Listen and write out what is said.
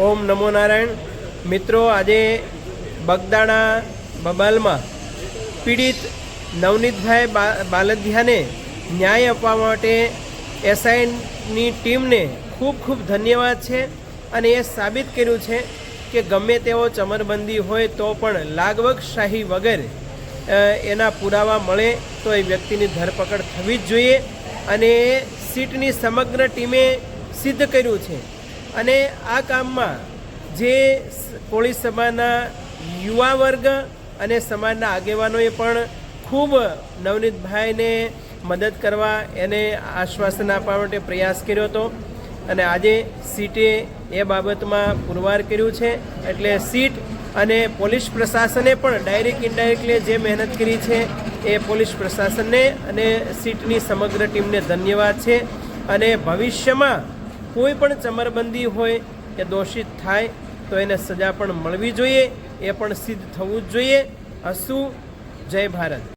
ઓમ નમો નારાયણ। મિત્રો, આજે બગદાણા બબાલમાં પીડિત નવનીતભાઈ બાલદિયાને ન્યાય આપવા માટે એસઆઈની ટીમને ખૂબ ખૂબ ધન્યવાદ છે। અને એ સાબિત કર્યું છે કે ગમે તેવો ચમરબંધી હોય તો પણ લાગવગશાહી વગર એના પુરાવા મળે તો એ વ્યક્તિની ધરપકડ થવી જ જોઈએ। અને સીટની સમગ્ર ટીમે સિદ્ધ કર્યું છે। અને આ કામમાં જે કોળી સમાજના યુવા વર્ગ અને સમાજના આગેવાનોએ પણ ખૂબ નવનીતભાઈને મદદ કરવા એને આશ્વાસન આપવા માટે પ્રયાસ કર્યો હતો। અને આજે સીટે એ બાબતમાં પુરવાર કર્યું છે। એટલે સીટ અને પોલીસ પ્રશાસને પણ ડાયરેક્ટ ઇનડાયરેક્ટલી જે મહેનત કરી છે એ પોલીસ પ્રશાસનને અને સીટની સમગ્ર ટીમને ધન્યવાદ છે। અને ભવિષ્યમાં કોઈ પણ ચમરબંધી હોય કે દોષિત થાય તો એને સજા પણ મળવી જોઈએ, એ પણ સિદ્ધ થવું જ જોઈએ। અસ્તુ, જય ભારત।